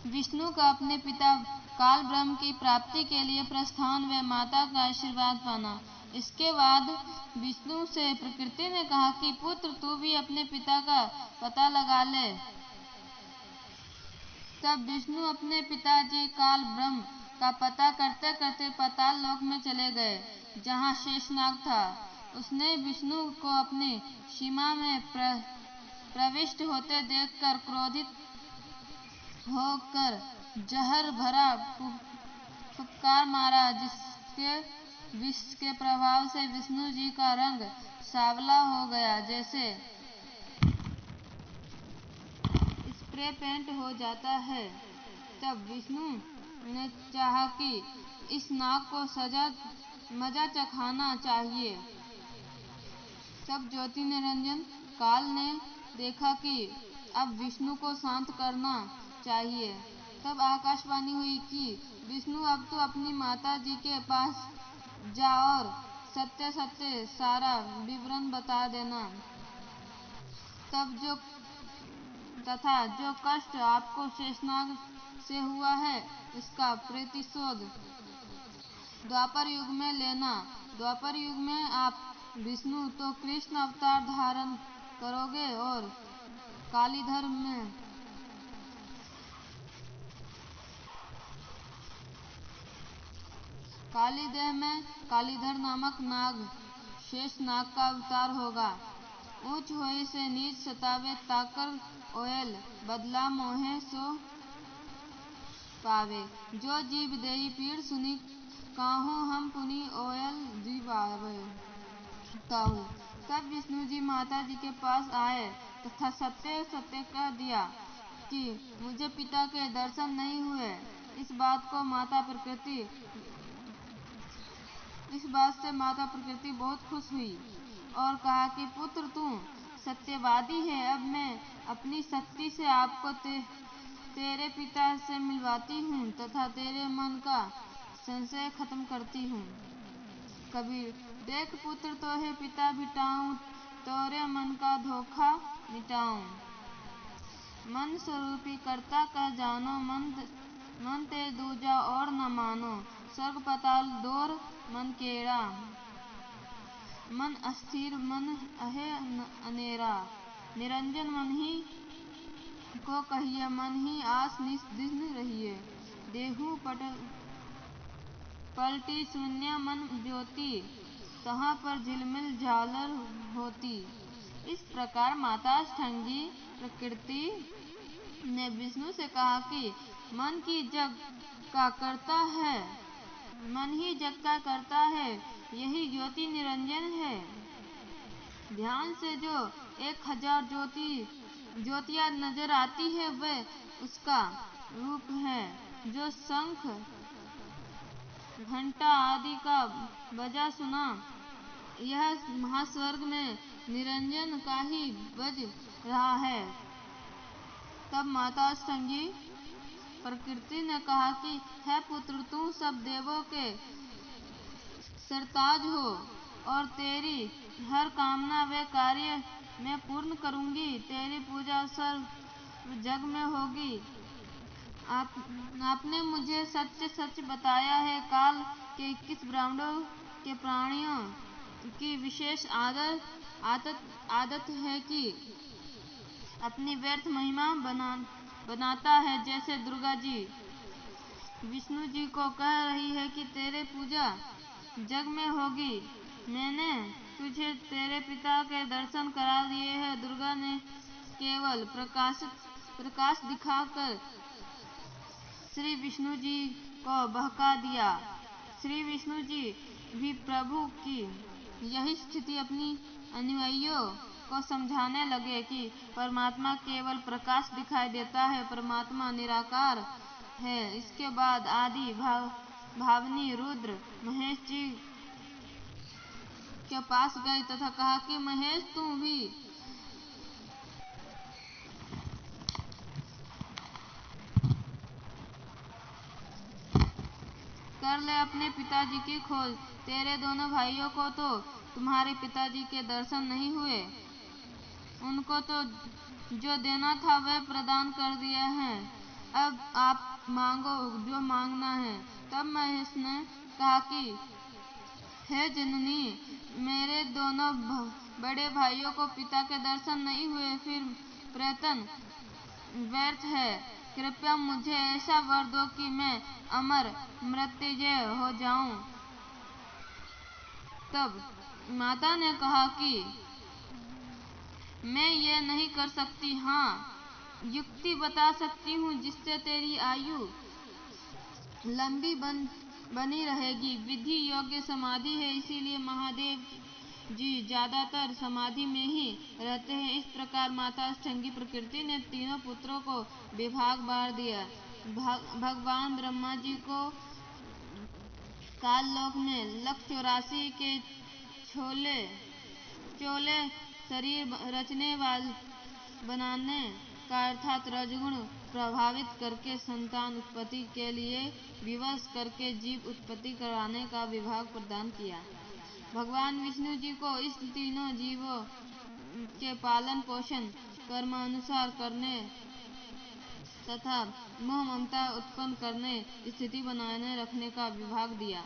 विष्णु का अपने पिता काल ब्रह्म की प्राप्ति के लिए प्रस्थान व माता का आशीर्वाद पाना। इसके बाद विष्णु से प्रकृति ने कहा कि पुत्र तू भी अपने पिता का पता लगा ले। तब विष्णु अपने पिताजी काल ब्रह्म का पता करते करते पाताल लोक में चले गए, जहाँ शेषनाग था। उसने विष्णु को अपनी सीमा में प्रविष्ट होते देखकर क्रोधित होकर जहर भरा फुफकार मारा, जिसके विष के प्रभाव से विष्णु जी का रंग सांवला हो गया, जैसे स्प्रे पेंट हो जाता है। तब विष्णु ने चाहा कि इस नाग को मजा चखाना चाहिए। तब ज्योति निरंजन काल ने देखा कि अब विष्णु को शांत करना चाहिए। तब आकाशवाणी हुई कि विष्णु अब तो अपनी माता जी के पास जा और सत्य सत्य सारा विवरण बता देना। जो कष्ट आपको शेषनाग से हुआ है, इसका प्रतिशोध द्वापर युग में लेना। द्वापर युग में आप विष्णु तो कृष्ण अवतार धारण करोगे और कालीधर में कालीधर नामक नाग शेष नाग का अवतार होगा। ऊंच होई से नीच सतावे ताकर ओयल बदला मोहे सो पावे। जो जीव देई पीड़ सुनी काहू हम पुनि ओयल जीवावे काहू। तब विष्णु जी माता जी के पास आए तथा सत्य सत्य कह दिया कि मुझे पिता के दर्शन नहीं हुए। इस बात से माता प्रकृति बहुत खुश हुई और कहा कि पुत्र तू सत्यवादी है। अब मैं अपनी शक्ति से आपको तेरे पिता से मिलवाती हूँ तथा तेरे मन का संशय खत्म करती हूँ। कबीर देख पुत्र तोहे पिता बिटाऊं, तोरे मन का धोखा मिटाऊं। मन स्वरूपी कर्ता कह जानो, मन ते दूजा और न मानो। स्वर्ग पाताल दोर मन केड़ा, मन अस्थिर मन अहे अनेरा। निरंजन मन ही को कहिए, मन ही आस निस दिन रहिए। देहु पलटी शून्य मन ज्योति, तहाँ पर झिलमिल झालर होती। इस प्रकार माता अष्टांगी प्रकृति ने विष्णु से कहा कि मन ही जग का करता है, यही ज्योति निरंजन है। ध्यान से जो 1000 ज्योतियाँ नजर आती है, वह उसका रूप है। जो शंख घंटा आदि का बजा सुना, यह महास्वर्ग में निरंजन का ही बज रहा है। तब माता अष्टांगी प्रकृति ने कहा कि हे पुत्र, तू सब देवों के सरताज हो और तेरी हर कामना व कार्य मैं पूर्ण करूंगी। तेरी पूजा सर्व जग में होगी। आपने मुझे सच सच बताया है। काल के 21 ब्रह्मांडों के प्राणियों की विशेष आदत है कि अपनी व्यर्थ महिमा बनाता है। जैसे दुर्गा जी विष्णु जी को कह रही है कि तेरे पूजा जग में होगी। मैंने तुझे तेरे पिता के दर्शन करा दिए हैं। दुर्गा ने केवल प्रकाश दिखाकर श्री विष्णु जी को बहका दिया। श्री विष्णु जी भी प्रभु की यही स्थिति अपनी अनुयायियों को समझाने लगे कि परमात्मा केवल प्रकाश दिखाई देता है, परमात्मा निराकार है। इसके बाद आदि भावनी रुद्र महेश जी के पास गई तथा कहा कि महेश, तू भी कर ले अपने पिताजी की खोज। तेरे दोनों भाइयों को तो तुम्हारे पिताजी के दर्शन नहीं हुए। उनको तो जो देना था वह प्रदान कर दिया है। अब आप मांगो जो मांगना है। तब महेश ने कहा कि हे जननी, मेरे दोनों बड़े भाइयों को पिता के दर्शन नहीं हुए, फिर प्रयत्न व्यर्थ है। कृपया मुझे ऐसा वर दो कि मैं अमर मृत्युंजय हो जाऊं। तब माता ने कहा कि मैं ये नहीं कर सकती, हाँ युक्ति बता सकती हूँ जिससे तेरी आयु लंबी बनी रहेगी। विधि योग्य समाधि है, इसीलिए महादेव जी ज्यादातर समाधि में ही रहते हैं। इस प्रकार माता अष्टांगी प्रकृति ने तीनों पुत्रों को विभाग बार दिया। भगवान ब्रह्मा जी को काल लोक में 184 के चोले शरीर रचने बनाने का अर्थात रजगुण प्रभावित करके संतान उत्पत्ति के लिए विवश करके जीव उत्पत्ति कराने का विभाग प्रदान किया। भगवान विष्णु जी को इस तीनों जीवों के पालन पोषण कर्मानुसार करने तथा मोह ममता उत्पन्न करने स्थिति बनाने रखने का विभाग दिया।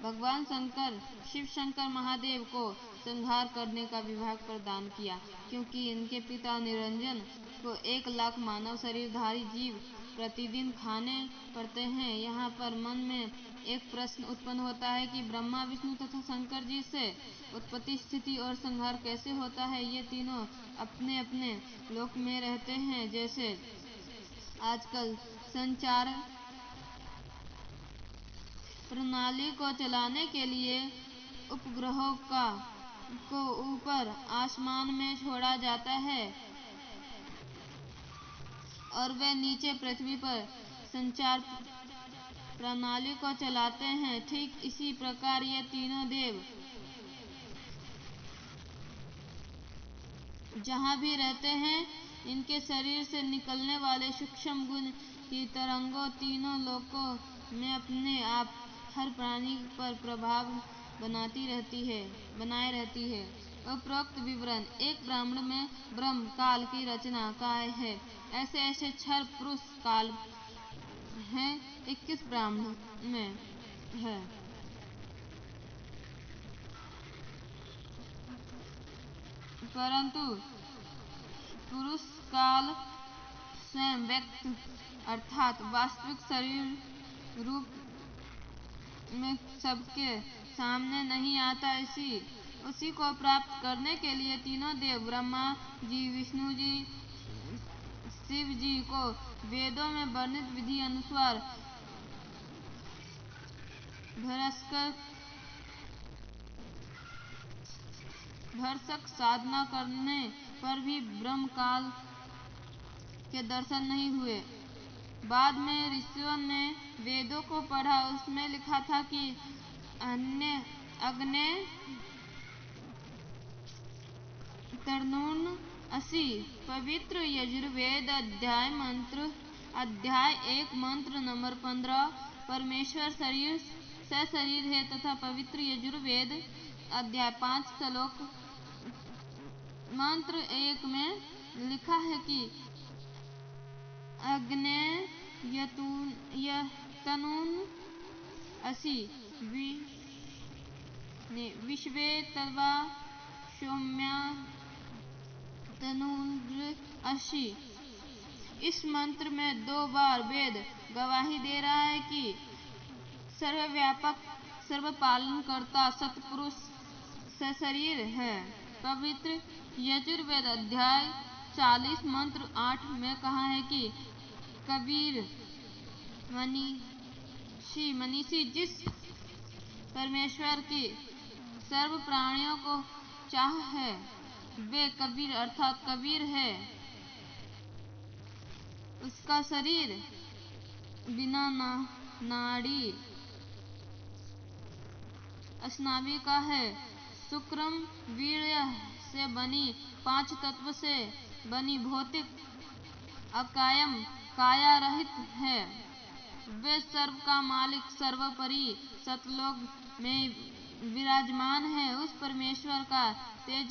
भगवान शंकर शिव शंकर महादेव को संहार करने का विभाग प्रदान किया, क्योंकि इनके पिता निरंजन को 1 लाख मानव शरीरधारी जीव प्रतिदिन खाने पड़ते हैं। यहाँ पर मन में एक प्रश्न उत्पन्न होता है कि ब्रह्मा विष्णु तथा शंकर जी से उत्पत्ति स्थिति और संहार कैसे होता है। ये तीनों अपने अपने लोक में रहते हैं। जैसे आजकल संचार प्रणाली को चलाने के लिए उपग्रहों को ऊपर आसमान में छोड़ा जाता है और वे नीचे पृथ्वी पर संचार प्रणाली को चलाते हैं, ठीक इसी प्रकार ये तीनों देव जहाँ भी रहते हैं, इनके शरीर से निकलने वाले सूक्ष्म गुण की तरंगों तीनों लोकों में अपने आप हर प्राणी पर प्रभाव बनाए रहती है। उपरोक्त विवरण एक ब्राह्मण में ब्रह्म काल की रचना का है। ऐसे क्षर पुरुष काल हैं, 21 ब्राह्मण में है। परंतु पुरुष काल स्वयं व्यक्त अर्थात वास्तविक शरीर रूप में सबके सामने नहीं आता। उसी को प्राप्त करने के लिए तीनों देव ब्रह्मा जी विष्णु जी शिव जी को वेदों में वर्णित विधि अनुसार भरसक साधना करने पर भी ब्रह्म काल के दर्शन नहीं हुए। बाद में ऋषियों ने वेदों को पढ़ा, उसमें लिखा था कि अग्ने तर्नुन असी पवित्र यजुर्वेद अध्याय 1 मंत्र नंबर 15 परमेश्वर सशरीर है तथा पवित्र यजुर्वेद अध्याय 5 श्लोक मंत्र 1 में लिखा है कि अग्ने यतनून असि विश्वे तवा सौम्या तनून असि। इस मंत्र में 2 बार वेद गवाही दे रहा है कि सर्वव्यापक सर्वपालनकर्ता सतपुरुष सशरीर है। पवित्र यजुर्वेद अध्याय 40 मंत्र 8 में कहा है कि कबीर मनीषी जिस परमेश्वर की सर्व प्राणियों को चाह है, वे कबीर अर्थात कबीर है। उसका शरीर बिना नाड़ी स्नावी का है। शुक्रम वीर्य से बनी 5 तत्व से बनी भौतिक अकायम काया रहित है। वे सर्व का मालिक सर्वोपरि सतलोक में विराजमान है। उस परमेश्वर का तेज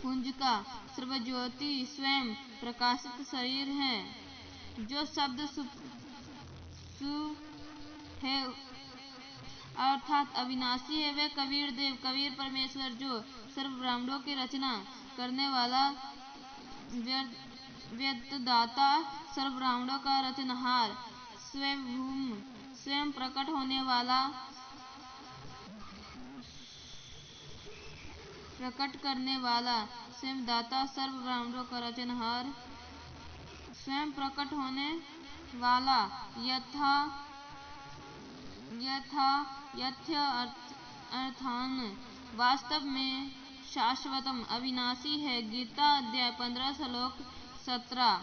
पुंज का सर्वज्योति स्वयं प्रकाशित शरीर है। जो शब्द है अर्थात अविनाशी है, वे कबीर देव कबीर परमेश्वर जो सर्व ब्राह्मणों की रचना करने वाला वेददाता सर्व ब्राह्मणों का रचनहार स्वयं प्रकट होने वाला प्रकट करने वाला स्वयं दाता सर्व ब्राह्मणों का रचनहार स्वयं प्रकट होने वाला यथ्य अर्थान वास्तव में शाश्वतम अविनाशी है। गीता अध्याय 15 श्लोक 17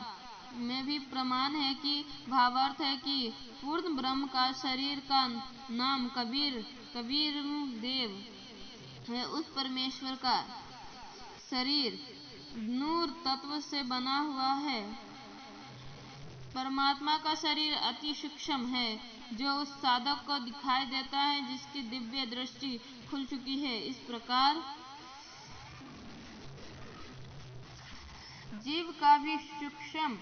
में भी प्रमाण है कि भावार्थ है कि पूर्ण ब्रह्म का शरीर का नाम कबीर देव है। उस परमेश्वर का शरीर नूर तत्व से बना हुआ है। परमात्मा का शरीर अति सूक्ष्म है जो उस साधक को दिखाई देता है जिसकी दिव्य दृष्टि खुल चुकी है। इस प्रकार जीव का भी सूक्ष्म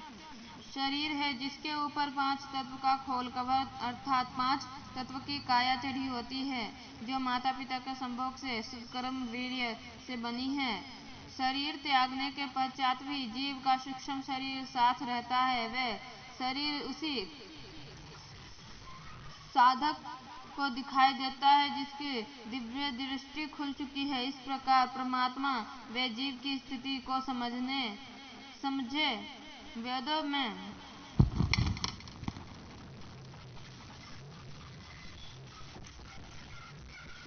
शरीर है जिसके ऊपर 5 तत्व का खोल कवर अर्थात 5 तत्व की काया चढ़ी होती है जो माता पिता के संभोग से सत्कर्म वीर्य से बनी है। शरीर त्यागने के पश्चात भी जीव का सूक्ष्म शरीर साथ रहता है। वह शरीर उसी साधक को दिखाई देता है जिसकी दिव्य दृष्टि खुल चुकी है। इस प्रकार परमात्मा व जीव की स्थिति को समझे वेदों में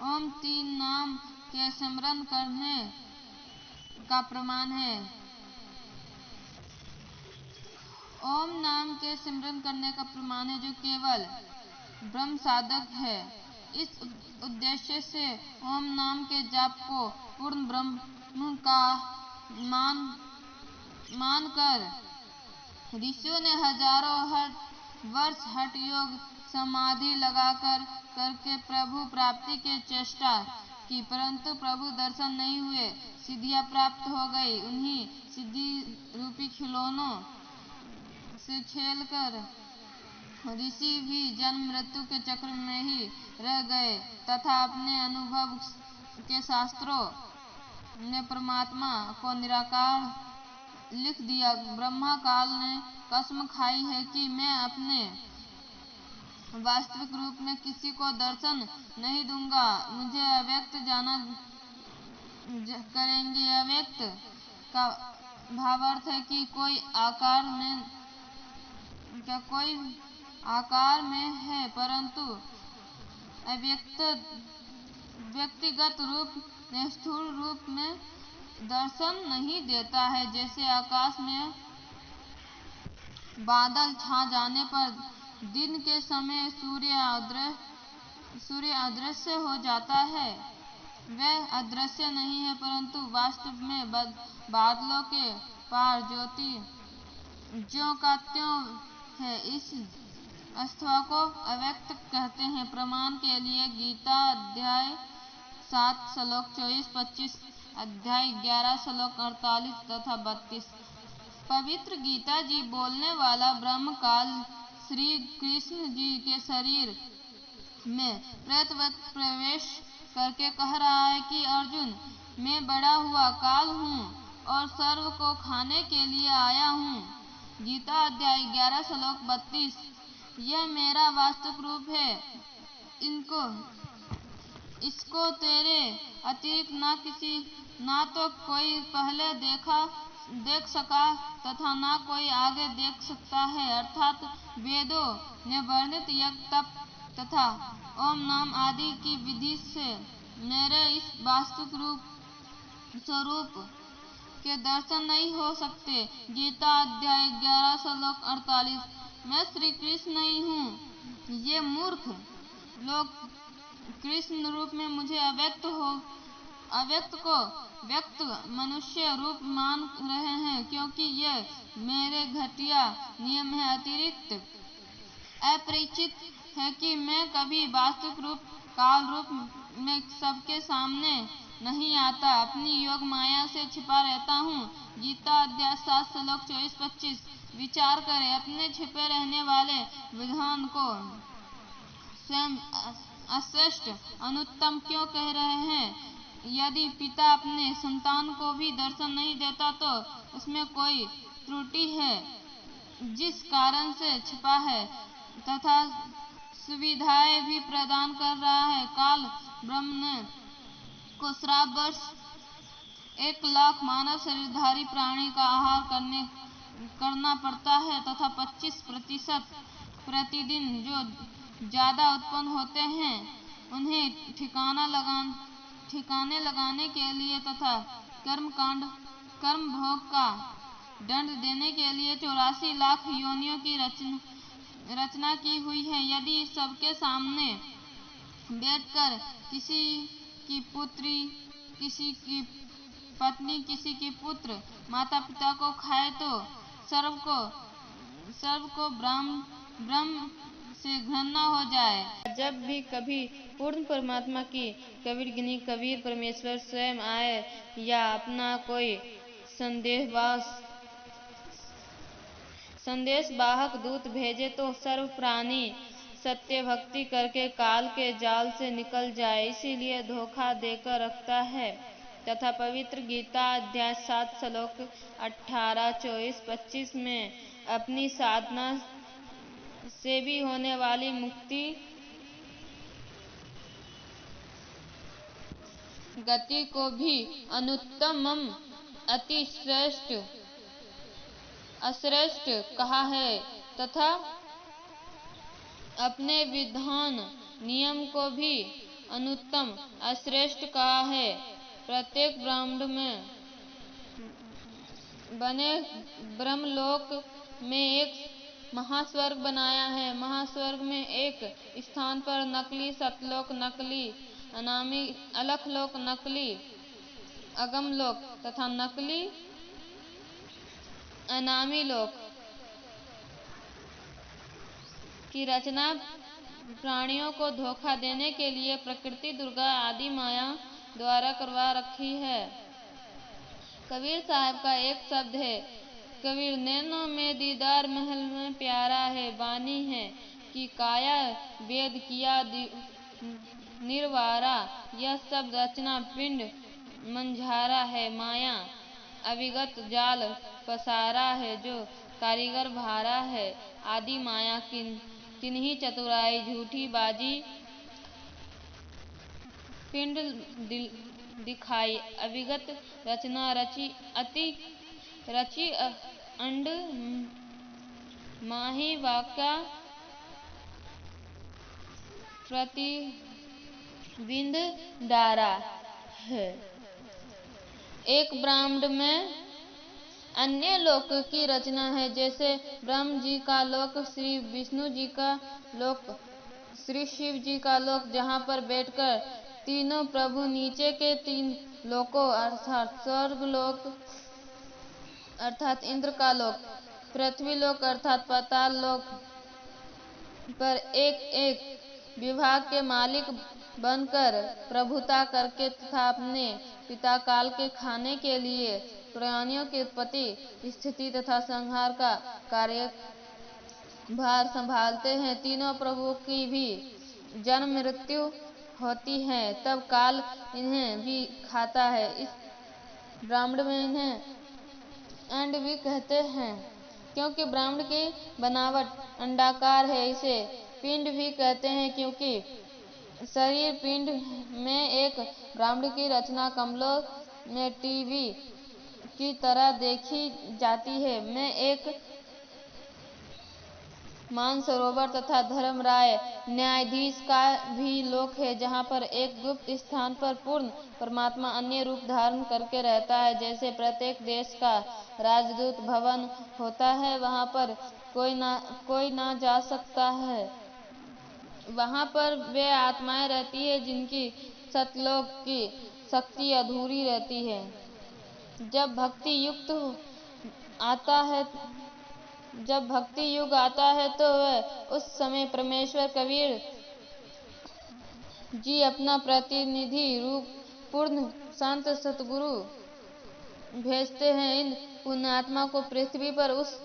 ओम 3 नाम के स्मरण करने का प्रमाण है। ओम नाम के स्मरण करने का प्रमाण है जो केवल ब्रह्म साधक है। इस उद्देश्य से ओम नाम के जाप को पूर्ण ब्रह्म का मानकर ऋषियों ने हजारों वर्ष हठ योग समाधि लगाकर करके प्रभु प्राप्ति की चेष्टा की, परंतु प्रभु दर्शन नहीं हुए। सिद्धियां प्राप्त हो गई। उन्हीं सिद्धि रूपी खिलौनों से खेलकर ऋषि भी जन्म मृत्यु के चक्र में ही रह गए तथा अपने अनुभव के शास्त्रों ने परमात्मा को निराकार लिख दिया। ब्रह्मा काल ने कसम खाई है कि मैं अपने वास्तविक रूप में किसी को दर्शन नहीं दूंगा, मुझे अव्यक्त जाना करेंगे। अव्यक्त का भावार्थ है कि कोई आकार में है परंतु अव्यक्त व्यक्तिगत रूप में स्थूल रूप में दर्शन नहीं देता है। जैसे आकाश में बादल छा जाने पर दिन के समय सूर्य अदृश्य हो जाता है, वह अदृश्य नहीं है परंतु वास्तव में बादलों के पार ज्योति ज्यों का त्यों है। इस अवस्था को अव्यक्त कहते हैं। प्रमाण के लिए गीता अध्याय 7 श्लोक 24-25, अध्याय 11 श्लोक 48 तथा 32। पवित्र गीता जी बोलने वाला ब्रह्म काल श्री कृष्ण जी के शरीर में प्रेतवत प्रवेश करके कह रहा है कि अर्जुन, मैं बड़ा हुआ काल हूँ और सर्व को खाने के लिए आया हूँ। गीता अध्याय 11 श्लोक 32। यह मेरा वास्तविक रूप है, इसको तेरे अतिरिक्त ना तो कोई पहले देख सका तथा ना कोई आगे देख सकता है। अर्थात वेदों ने वर्णित यज्ञ तप तथा ओम नाम आदि की विधि से मेरे इस वास्तविक स्वरूप के दर्शन नहीं हो सकते। गीता अध्याय 11 श्लोक 48। मैं श्री कृष्ण नहीं हूँ, ये मूर्ख लोग कृष्ण रूप में मुझे अव्यक्त को व्यक्त मनुष्य रूप मान रहे हैं क्योंकि ये मेरे घटिया नियम है। अतिरिक्त अपरिचित है कि मैं कभी वास्तविक रूप काल रूप में सबके सामने नहीं आता, अपनी योग माया से छिपा रहता हूँ। गीता अध्याय 7 श्लोक 24-25। विचार करें, अपने छिपे रहने वाले विधान को स्वयं अश्रेष्ठ अनुत्तम क्यों कह रहे हैं? यदि पिता अपने संतान को भी दर्शन नहीं देता तो उसमें कोई त्रुटि है जिस कारण से छिपा है तथा सुविधाएं भी प्रदान कर रहा है। काल ब्रह्म ने को श्राप वर्ष 1 लाख मानव शरीरधारी प्राणी का आहार करना पड़ता है तथा 25% प्रतिदिन जो ज्यादा उत्पन्न होते हैं उन्हें ठिकाने लगाने के लिए तथा कर्म भोग का दंड देने के लिए 84 लाख योनियों की रचना की हुई है। यदि सबके सामने बैठकर किसी की पुत्री, किसी की पत्नी, किसी की पुत्र माता पिता को खाए तो सर्व को ब्रह्म से घृणा हो जाए। जब भी कभी पूर्ण परमात्मा की कबीरगिरी कबीर परमेश्वर स्वयं आए या अपना कोई संदेशवाहक दूत भेजे तो सर्व प्राणी सत्य भक्ति करके काल के जाल से निकल जाए, इसीलिए धोखा देकर रखता है तथा पवित्र गीता अध्याय 7 श्लोक 18, 24, 25 में अपनी साधना से भी होने वाली मुक्ति गति को भी अनुत्तमम अति अश्रेष्ठ कहा है तथा अपने विधान नियम को भी अनुत्तम अश्रेष्ठ कहा है। प्रत्येक ब्रह्मांड में बने ब्रह्मलोक में एक महास्वर्ग बनाया है। महास्वर्ग में एक स्थान पर नकली सतलोक, नकली अनामी अलखलोक, नकली अगमलोक तथा नकली अनामी लोक की रचना प्राणियों को धोखा देने के लिए प्रकृति, दुर्गा आदि माया द्वारा करवा रखी है। कबीर साहब का एक शब्द है, कबीर नैनों में दीदार महल में प्यारा है, वाणी है कि काया वेद किया निर्वारा, यह सब रचना पिंड मंझारा है, माया अविगत जाल पसारा है, जो कारीगर भारा है, आदि माया किन्हीं चतुराई झूठी बाजी पिंड दिखाई, अविगत रचना रची अंड माही वाक्या प्रतिबिंद डारा है। एक ब्रह्मांड में अन्य लोक की रचना है, जैसे ब्रह्म जी का लोक, श्री विष्णु जी का लोक, श्री शिव जी का लोक, जहाँ पर बैठकर तीनों प्रभु नीचे के 3 लोकों अर्थात स्वर्ग लोक अर्थात इंद्र का लोक, पृथ्वी लोक अर्थात पाताल लोक पर एक एक विभाग के मालिक बनकर प्रभुता करके तथा अपने पिता काल के खाने के लिए प्राणियों की उत्पत्ति, स्थिति तथा संहार का कार्यभार संभालते हैं। तीनों प्रभुओं की भी जन्म मृत्यु होती है, तब काल इन्हें भी खाता है। इस ब्रह्मांड में इन्हें अंड भी कहते हैं, क्योंकि ब्रह्मांड की बनावट अंडाकार है। इसे पिंड भी कहते हैं, क्योंकि शरीर पिंड में एक ब्रह्मांड की रचना कमलों में टीवी की तरह देखी जाती है, में एक मानसरोवर तथा धर्मराय न्यायाधीश का भी लोक है, जहाँ पर एक गुप्त स्थान पर पूर्ण परमात्मा अन्य रूप धारण करके रहता है। जैसे प्रत्येक देश का राजदूत भवन होता है, वहाँ पर कोई ना जा सकता है, वहाँ पर वे आत्माएं रहती है जिनकी सतलोक की शक्ति अधूरी रहती है। जब भक्ति युग आता है तो वह उस समय परमेश्वर कबीर जी अपना प्रतिनिधि रूप पूर्ण संत सतगुरु भेजते हैं। इन पुण्यात्मा को पृथ्वी पर उस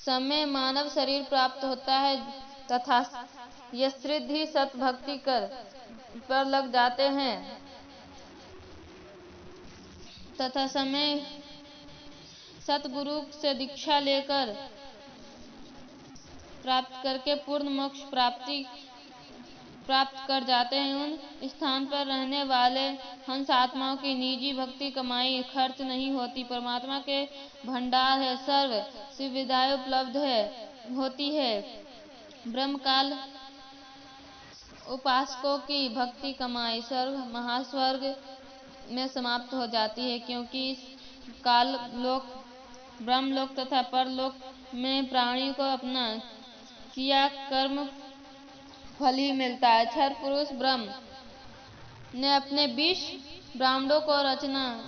समय मानव शरीर प्राप्त होता है तथा यशृद्धि सत भक्ति कर पर लग जाते हैं तथा समय सतगुरु से दीक्षा लेकर प्राप्त करके पूर्ण मोक्ष प्राप्त कर जाते हैं। उन स्थान पर रहने वाले हंस आत्माओं की निजी भक्ति कमाई खर्च नहीं होती। परमात्मा के भंडार है, सर्व सुविधाएं उपलब्ध होती है। ब्रह्मकाल उपासकों की भक्ति कमाई सर्व महास्वर्ग में समाप्त हो जाती है, क्योंकि इस काल लोक ब्रह्मलोक तथा परलोक में प्राणियों को अपना किया कर्म फल ही मिलता है। क्षर पुरुष ब्रह्म ने अपने 20 ब्राह्मणों को रचना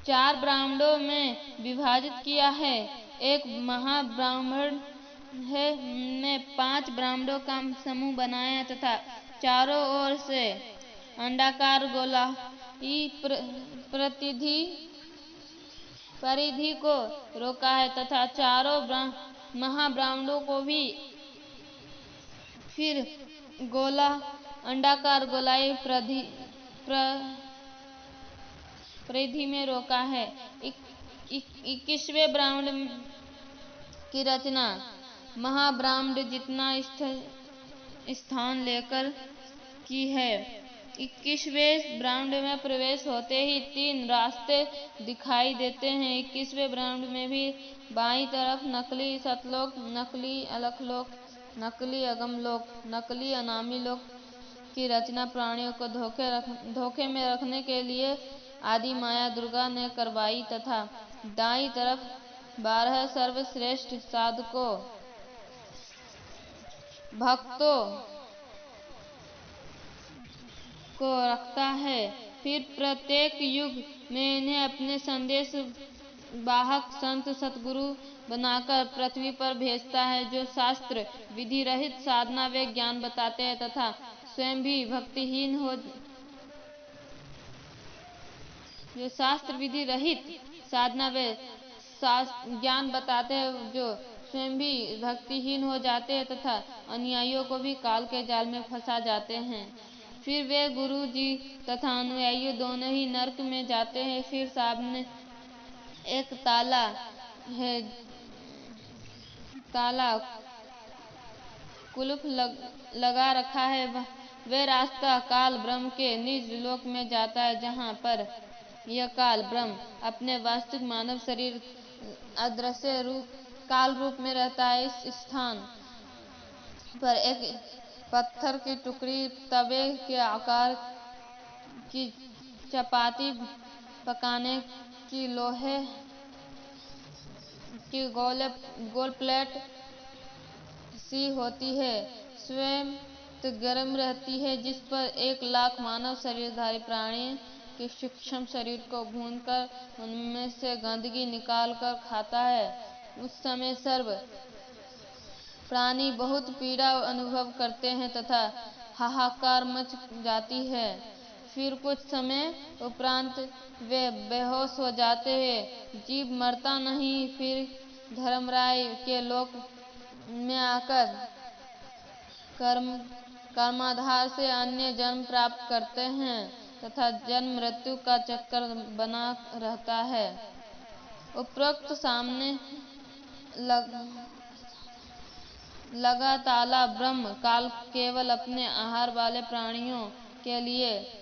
4 ब्राह्मणों में विभाजित किया है। एक महाब्राह्मण है ने 5 ब्राह्मणों का समूह बनाया तथा चारों ओर से अंडाकार गोलाई परिधि को रोका है तथा चारों महाब्राह्मणों को भी फिर अंडाकार गोलाई परिधि में रोका है। 21वें ब्राह्मण की रचना महाब्राह्मण जितना स्थान लेकर की है। 21वें ब्राह्मण में प्रवेश होते ही 3 रास्ते दिखाई देते हैं। 21वें ब्राह्मण में भी बाईं तरफ नकली सतलोक, नकली अलखलोक, नकली अगमलोक, नकली अनामी लोक की रचना प्राणियों को धोखे में रखने के लिए आदि माया दुर्गा ने करवाई तथा दाईं तरफ 12 सर्वश्रेष्ठ साधकों भक्तों को रखता है। फिर प्रत्येक युग में इन्हें अपने संदेश वाहक संत सतगुरु बनाकर पृथ्वी पर भेजता है, जो शास्त्र विधि रहित साधना व ज्ञान बताते हैं तथा स्वयं भी भक्तिहीन हो जो शास्त्र विधि रहित साधना व ज्ञान बताते हैं, जो स्वयं भी भक्तिहीन हो जाते हैं तथा अनुयायियों को भी काल के जाल में फंसा जाते हैं। फिर वे गुरु जी तथा अनुयायी दोनों ही नरक में जाते हैं। फिर सामने एक ताला कुलूप लगा रखा है। वह रास्ता काल ब्रह्म के निज लोक में जाता है, जहाँ पर यह काल ब्रह्म अपने वास्तविक मानव शरीर अदृश्य काल रूप में रहता है। इस स्थान पर एक पत्थर की टुकड़ी तवे के आकार की चपाती पकाने की लोहे की गोल प्लेट सी होती है, स्वयं गर्म रहती है, जिस पर 1 लाख मानव शरीरधारी प्राणी के सूक्ष्म शरीर को भूनकर उनमें से गंदगी निकाल कर खाता है। उस समय सर्व प्राणी बहुत पीड़ा अनुभव करते हैं तथा हाहाकार मच जाती है। फिर कुछ समय उपरांत वे बेहोश हो जाते हैं। जीव मरता नहीं, फिर धर्मराय के लोक में आकर कर्माधार से अन्य जन्म प्राप्त करते हैं तथा जन्म मृत्यु का चक्कर बना रहता है। उपरोक्त सामने लगा ताला ब्रह्म काल केवल अपने आहार वाले प्राणियों के लिए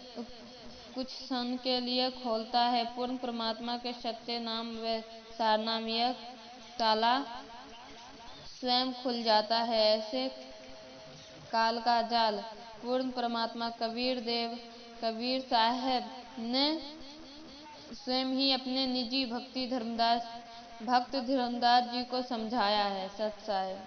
कुछ क्षण के लिए खोलता है। पूर्ण परमात्मा के सत्य नाम व सारनाम यह ताला स्वयं खुल जाता है। ऐसे काल का जाल पूर्ण परमात्मा कबीर साहब ने स्वयं ही अपने निजी भक्त धर्मदास जी को समझाया है। सत साहिब।